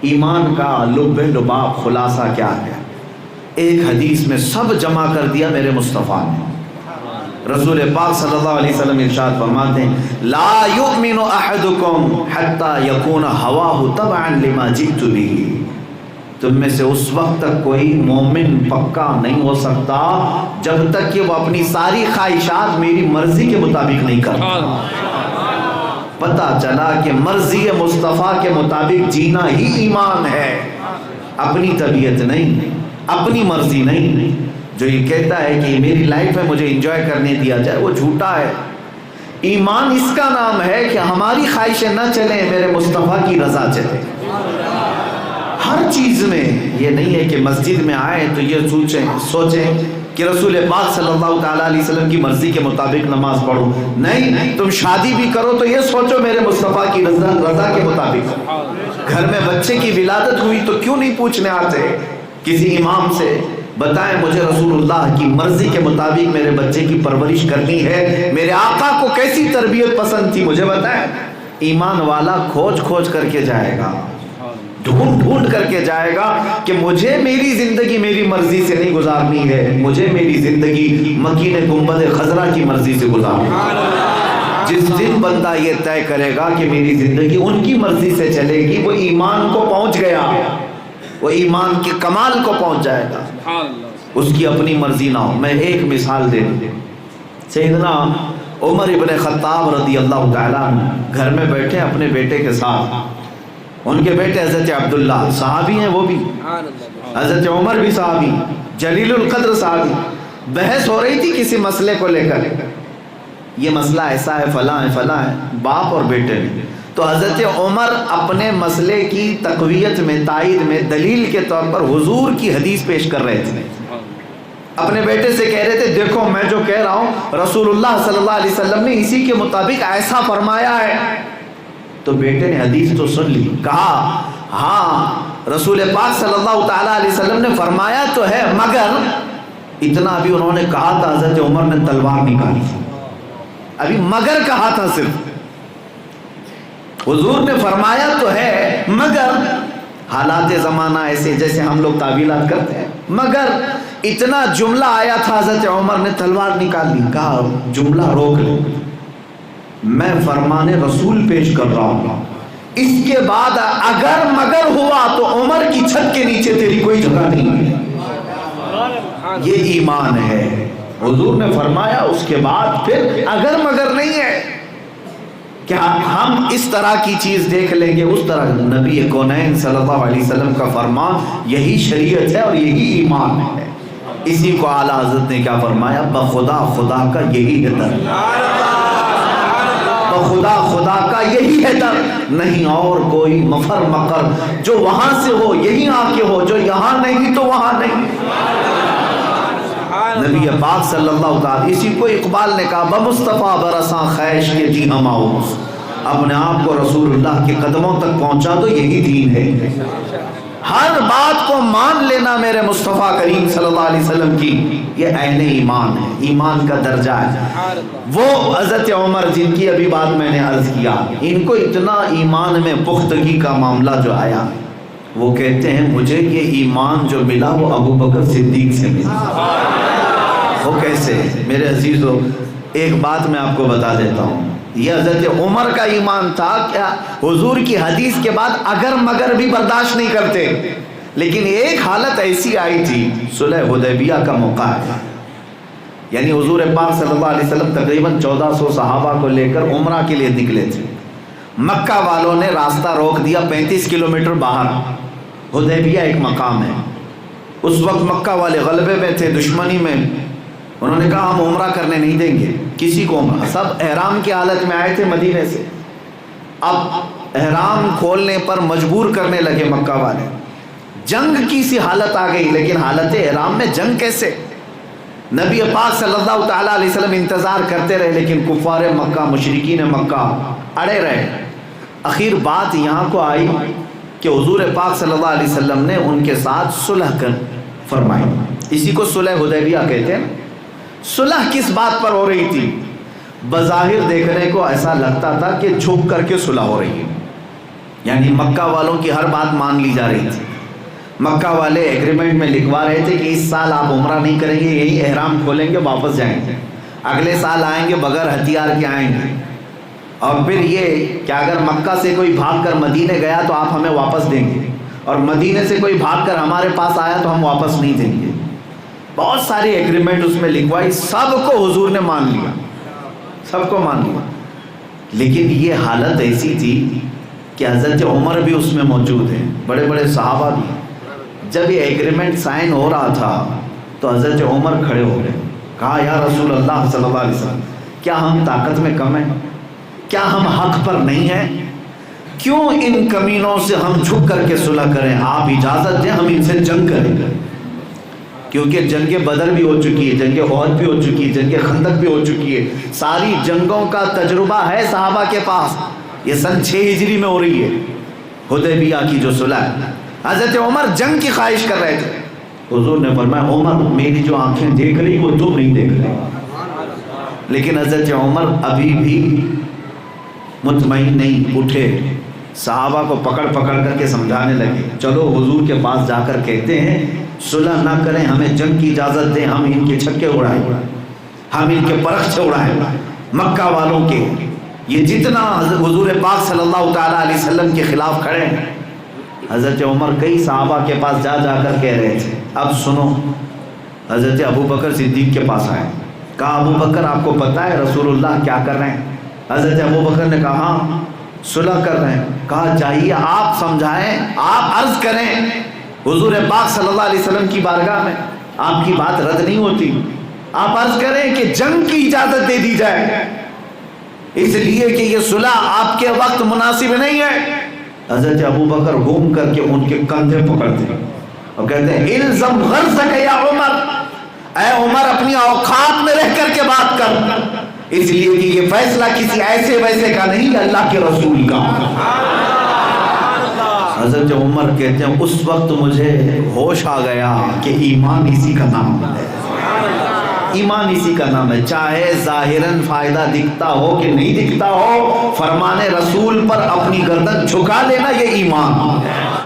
ایمان کا لب لباب خلاصہ کیا ہے؟ ایک حدیث میں سب جمع کر دیا میرے مصطفیٰ نے۔ رسول پاک صلی اللہ علیہ وسلم ارشاد فرماتے ہیں لا یؤمن احدکم حتی یکون ہواہ تبعا لما جئت بہ، تم میں سے اس وقت تک کوئی مومن پکا نہیں ہو سکتا جب تک کہ وہ اپنی ساری خواہشات میری مرضی کے مطابق نہیں کرتا۔ پتہ چلا کہ مرضی مصطفیٰ کے مطابق جینا ہی ایمان ہے، اپنی طبیعت نہیں، اپنی مرضی نہیں۔ جو یہ کہتا ہے کہ میری لائف میں مجھے انجوائے کرنے دیا جائے، وہ جھوٹا ہے۔ ایمان اس کا نام ہے کہ ہماری خواہشیں نہ چلیں، میرے مصطفیٰ کی رضا چلے ہر چیز میں۔ یہ نہیں ہے کہ مسجد میں آئے تو یہ سوچیں کہ رسول پاک صلی اللہ تعالیٰ علیہ وسلم کی مرضی کے مطابق نماز پڑھو، نہیں۔ تم شادی بھی کرو تو یہ سوچو میرے مصطفیٰ کی رضا کے مطابق۔ گھر میں بچے کی ولادت ہوئی تو کیوں نہیں پوچھنے آتے کسی امام سے، بتائیں مجھے رسول اللہ کی مرضی کے مطابق میرے بچے کی پرورش کرنی ہے، میرے آقا کو کیسی تربیت پسند تھی مجھے بتائیں۔ ایمان والا کھوج کھوج کر کے جائے گا، ڈھونڈ ڈھونڈ کر کے جائے گا کہ مجھے میری زندگی میری مرضی سے نہیں گزارنی ہے، مجھے میری زندگی مکین گنبد خضرا کی مرضی سے گزارنی ہے۔ جس دن بندہ یہ طے کرے گا کہ میری زندگی ان کی مرضی سے چلے گی، وہ ایمان کو پہنچ گیا، وہ ایمان کے کمال کو پہنچ جائے گا، اس کی اپنی مرضی نہ ہو۔ میں ایک مثال دے دوں، سیدنا عمر ابن خطاب رضی اللہ تعالیٰ عنہ گھر میں بیٹھے اپنے بیٹے کے ساتھ، ان کے بیٹے حضرت عبداللہ صحابی ہیں، وہ بھی حضرت عمر بھی صحابی، جلیل القدر صحابی۔ بحث ہو رہی تھی کسی مسئلے کو لے کر، یہ مسئلہ ایسا ہے، فلاں ہے، فلاں ہے، باپ اور بیٹے میں۔ تو حضرت عمر اپنے مسئلے کی تقویت میں، تائید میں، دلیل کے طور پر حضور کی حدیث پیش کر رہے تھے۔ اپنے بیٹے سے کہہ رہے تھے دیکھو میں جو کہہ رہا ہوں رسول اللہ صلی اللہ علیہ وسلم نے اسی کے مطابق ایسا فرمایا ہے۔ تو بیٹے نے حدیث تو سن لی، کہا ہاں رسول پاک صلی اللہ تعالیٰ علیہ وسلم نے فرمایا تو ہے، مگر اتنا ابھی انہوں نے کہا تھا، حضرت عمر نے تلوار نکالی، ابھی مگر کہا تھا صرف۔ حضور نے فرمایا تو ہے مگر، حالات زمانہ ایسے جیسے ہم لوگ تعویلات کرتے ہیں، مگر اتنا جملہ آیا تھا، حضرت عمر نے تلوار نکال لی، کہا جملہ روک لو، میں فرمان رسول پیش کر رہا ہوں، اس کے بعد اگر مگر ہوا تو عمر کی چھت کے نیچے تیری کوئی جگہ نہیں ہے۔ یہ ایمان ہے، حضور نے فرمایا، اس کے بعد پھر اگر مگر نہیں ہے۔ کیا ہم اس طرح کی چیز دیکھ لیں گے، اس طرح نبی کونین صلی اللہ علیہ وسلم کا فرمان یہی شریعت ہے اور یہی ایمان ہے۔ اسی کو اعلیٰ حضرت نے کیا فرمایا، بخدا خدا کا یہی ہے در، بخدا خدا کا یہی ہے در، نہیں اور کوئی مفر مقر، جو وہاں سے ہو یہی آ کے ہو، جو یہاں نہیں تو وہاں نہیں۔ نبی پاک صلی اللہ تعالی، اسی کو اقبال نے کہا بمصطفیٰ برساں خیش کے جی ہم آؤ، اپنے آپ کو رسول اللہ کے قدموں تک پہنچا دو، یہی دین ہے۔ ہر بات کو مان لینا میرے مصطفیٰ کریم صلی اللہ علیہ وسلم کی، یہ عین ایمان ہے، ایمان کا درجہ ہے۔ وہ حضرت عمر جن کی ابھی بات میں نے عرض کیا، ان کو اتنا ایمان میں پختگی کا معاملہ جو آیا، وہ کہتے ہیں مجھے یہ ایمان جو ملا وہ ابو بکر صدیق سے ملا۔ وہ کیسے؟ میرے عزیزو ایک بات میں آپ کو بتا دیتا ہوں، یہ حضرت عمر کا ایمان تھا، کیا حضور کی حدیث کے بعد اگر مگر بھی برداشت نہیں کرتے، لیکن ایک حالت ایسی آئی تھی، صلح حدیبیہ کا موقع ہے، یعنی حضور پاک صلی اللہ علیہ وسلم تقریباً 1400 صحابہ کو لے کر عمرہ کے لیے نکلے تھے۔ مکہ والوں نے راستہ روک دیا 35 کلومیٹر باہر، حدیبیہ ایک مقام ہے، اس وقت مکہ والے غلبے میں تھے، دشمنی میں، انہوں نے کہا ہم عمرہ کرنے نہیں دیں گے کسی کو عمرہ، سب احرام کی حالت میں آئے تھے مدینے سے، اب احرام کھولنے پر مجبور کرنے لگے مکہ والے، جنگ کی سی حالت آ گئی، لیکن حالت احرام میں جنگ کیسے؟ نبی پاک صلی اللہ تعالیٰ علیہ وسلم انتظار کرتے رہے، لیکن کفار مکہ، مشرکین مکہ اڑے رہے۔ آخر بات یہاں کو آئی کہ حضور پاک صلی اللہ علیہ وسلم نے ان کے ساتھ صلح کر فرمائی، اسی کو صلح حدیبیہ کہتے ہیں۔ صلح کس بات پر ہو رہی تھی؟ بظاہر دیکھنے کو ایسا لگتا تھا کہ جھک کر کے صلح ہو رہی ہے، یعنی مکہ والوں کی ہر بات مان لی جا رہی تھی. مکہ والے ایگریمنٹ میں لکھوا رہے تھے کہ اس سال آپ عمرہ نہیں کریں گے, یہی احرام کھولیں گے واپس جائیں گے, اگلے سال آئیں گے بغیر ہتھیار کے آئیں گے, اور پھر یہ کہ اگر مکہ سے کوئی بھاگ کر مدینے گیا تو آپ ہمیں واپس دیں گے, اور مدینے سے کوئی بھاگ کر ہمارے پاس آیا تو ہم واپس نہیں دیں گے. بہت ساری ایگریمنٹ اس میں لکھوائی, سب کو حضور نے مان لیا, سب کو مان لیا. لیکن یہ حالت ایسی تھی کہ حضرت عمر بھی اس میں موجود ہیں, بڑے بڑے صحابہ بھی. جب یہ ایگریمنٹ سائن ہو رہا تھا تو حضرت عمر کھڑے ہو گئے, کہا یا رسول اللہ صلی اللہ علیہ وسلم, کیا ہم طاقت میں کم ہیں؟ کیا ہم حق پر نہیں ہیں؟ کیوں ان کمینوں سے ہم جھک کر کے صلح کریں؟ آپ اجازت دیں ہم ان سے جنگ کریں. کیونکہ جنگ بدر بھی ہو چکی ہے, جنگ احد بھی ہو چکی ہے, جنگ خندق بھی ہو چکی ہے, ساری جنگوں کا تجربہ ہے صحابہ کے پاس. یہ سن 6 ہجری میں ہو رہی ہے حدیبیہ کی جو صلح ہے. حضرت عمر جنگ کی خواہش کر رہے تھے. حضور نے فرمایا عمر میری جو آنکھیں دیکھ رہی وہ تم نہیں دیکھ رہی. لیکن حضرت عمر ابھی بھی مطمئن نہیں, اٹھے, صحابہ کو پکڑ کر کے سمجھانے لگے, چلو حضور کے پاس جا کر کہتے ہیں صلح نہ کریں, ہمیں جنگ کی اجازت دیں, ہم ان کے چھکے اڑائیں, ہم ان کے پرخچے اڑائیں مکہ والوں کے. یہ جتنا حضور پاک صلی اللہ تعالیٰ علیہ وسلم کے خلاف کھڑے ہیں. حضرت عمر کئی صحابہ کے پاس جا کر کہہ رہے تھے اب سنو. حضرت ابو بکر صدیق کے پاس آئے, کہا ابو بکر آپ کو پتہ ہے رسول اللہ کیا کر رہے ہیں؟ حضرت ابو بکر نے کہا ہاں صلح کر رہے ہیں. کہا چاہیے آپ سمجھائیں, آپ عرض کریں حضور پاک صلی اللہ علیہ وسلم کی بارگاہ میں, آپ کی بات رد نہیں ہوتی. آپ عرض کریں کہ جنگ کی اجازت دے دی جائے, اس لیے کہ یہ صلح آپ کے وقت مناسب نہیں ہے. حضرت ابو بکر گھوم کر کے ان کے کندھے پکڑتے اور کہتے ہیں الزم غرضک یا عمر, اے عمر اپنی اوقات میں رہ کر کے بات کر, اس لیے کہ یہ فیصلہ کسی ایسے ویسے کا نہیں, اللہ کے رسول کا. حضرت عمر کہتے ہیں اس وقت مجھے ہوش آ گیا کہ ایمان اسی کا نام ہے, ایمان اسی کا نام ہے. چاہے ظاہراً فائدہ دکھتا ہو کہ نہیں دکھتا ہو, فرمان رسول پر اپنی گردن جھکا لینا یہ ایمان ہے.